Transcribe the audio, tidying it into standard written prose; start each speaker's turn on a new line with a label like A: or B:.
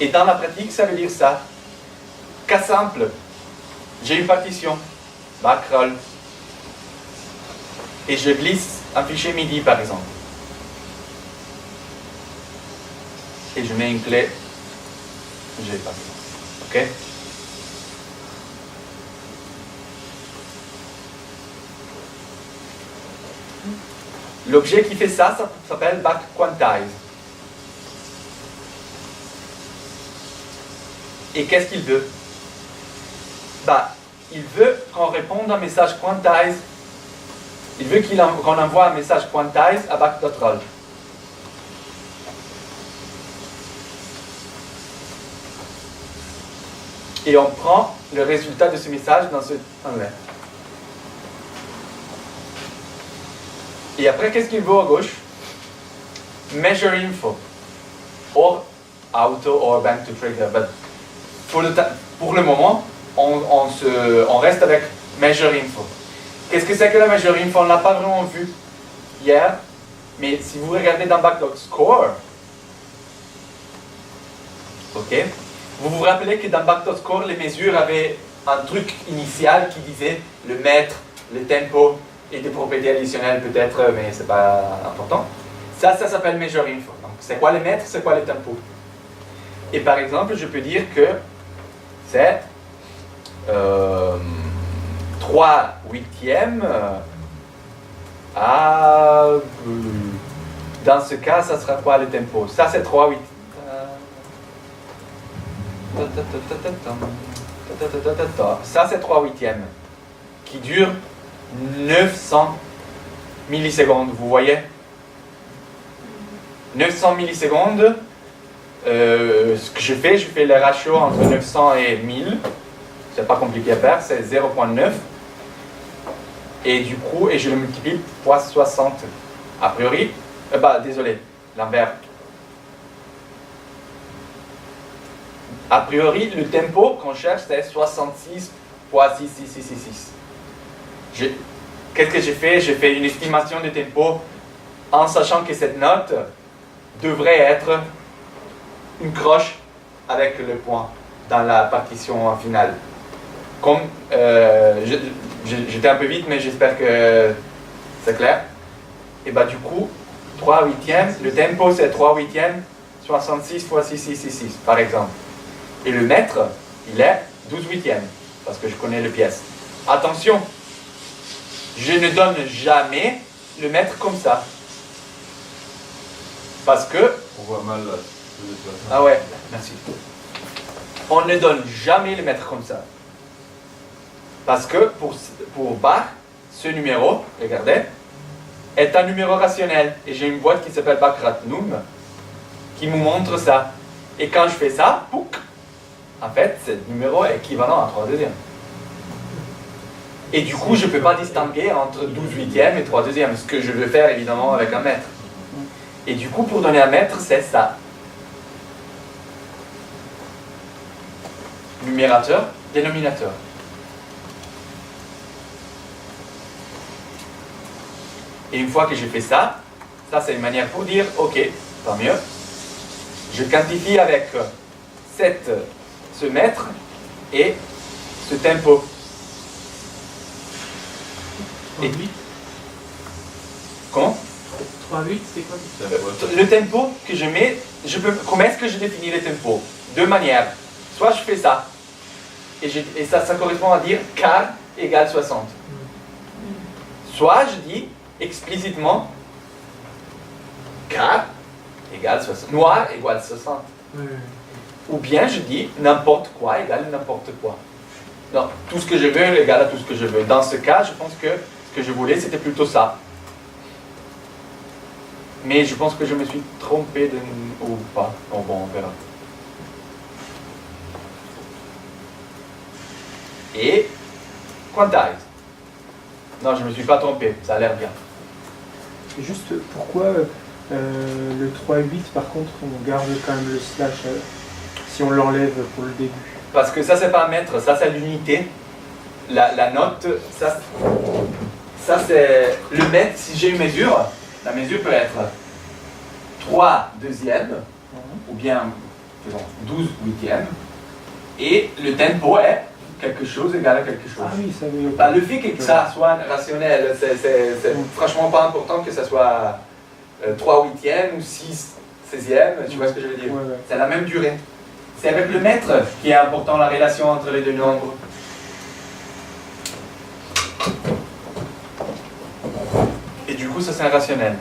A: Et dans la pratique, ça veut dire ça. Cas simple. J'ai une partition, backroll, et je glisse un fichier MIDI par exemple. Et je mets une clé G par exemple. Ok? L'objet qui fait ça s'appelle backQuantize. Et qu'est-ce qu'il veut? Il veut qu'on réponde à un message quantize. Il veut qu'on envoie un message quantize à back.roll. Et on prend le résultat de ce message dans ce anglais. Et après, qu'est-ce qu'il veut à gauche? Measure info. Or auto or bank to trigger. But pour le moment, on reste avec measure info. Qu'est-ce que c'est que la measure info? On ne l'a pas vraiment vu hier. Mais si vous regardez dans back.score, ok, vous vous rappelez que dans back.score, les mesures avaient un truc initial qui disait le mètre, le tempo et des propriétés additionnelles peut-être, mais c'est pas important. Ça s'appelle measure info. Donc, c'est quoi les mètres, c'est quoi les tempos? Et par exemple, je peux dire que c'est 3/8 à... Dans ce cas, ça sera quoi le tempo? Ça, c'est 3/8. Ça, c'est 3/8 qui dure 900 millisecondes, vous voyez? 900 millisecondes, ce que je fais le ratio entre 900 et 1000. C'est pas compliqué à faire, c'est 0,9. Et du coup, je le multiplie fois 60. A priori, désolé, l'envers. A priori, le tempo qu'on cherche, c'est 66 fois 66666. Qu'est-ce que j'ai fait? J'ai fait une estimation de tempo en sachant que cette note devrait être une croche avec le point dans la partition finale. Comme j'étais un peu vite, mais j'espère que c'est clair. Et du coup, 3/8, le tempo c'est 3/8, 66 fois 6666 par exemple. Et le mètre, il est 12/8, parce que je connais les pièces. Attention, je ne donne jamais le mètre comme ça. Parce que...
B: On voit mal là.
A: Ah ouais, merci. On ne donne jamais le mètre comme ça. Parce que pour Bach, ce numéro, regardez, est un numéro rationnel. Et j'ai une boîte qui s'appelle Bach-Ratnum qui me montre ça. Et quand je fais ça, pouc, en fait, ce numéro est équivalent à 3/2. Et du coup, je ne peux pas distinguer entre 12/8 et 3/2, ce que je veux faire évidemment avec un mètre. Et du coup, pour donner un mètre, c'est ça. Numérateur, dénominateur. Et une fois que j'ai fait ça, ça c'est une manière pour dire, ok, tant mieux. Je quantifie avec ce mètre et ce tempo.
C: 3/8.
A: Comment?
C: 3/8, c'est quoi?
A: Le tempo que je mets, comment est-ce que je définis le tempo? Deux manières. Soit je fais ça, et ça correspond à dire quart égale 60. Soit je dis explicitement quart égale 60. Noir égale 60. Ou bien je dis n'importe quoi égale n'importe quoi. Non, tout ce que je veux égale à tout ce que je veux. Dans ce cas, je pense que ce que je voulais, c'était plutôt ça. Mais je pense que je me suis trompé ou pas. Bon, on verra. Et quantize. Non, je ne me suis pas trompé. Ça a l'air bien.
D: Et juste pourquoi le 3/8 par contre on garde quand même le slash si on l'enlève pour le début?
A: Parce que ça c'est pas un mètre, ça c'est l'unité. La note, ça c'est le mètre. Si j'ai une mesure, la mesure peut être 3/2 ou bien faisons 12 huitièmes, et le tempo est quelque chose égal à quelque chose.
D: Ah oui, ça veut
A: Bah, le fait que ça soit rationnel, c'est franchement pas important que ça soit 3 huitièmes ou 6 16e, tu vois ce que je veux dire?
D: Ouais, ouais.
A: C'est la même durée. C'est avec le mètre qui est important la relation entre les deux nombres. Et du coup, ça c'est un rationnel.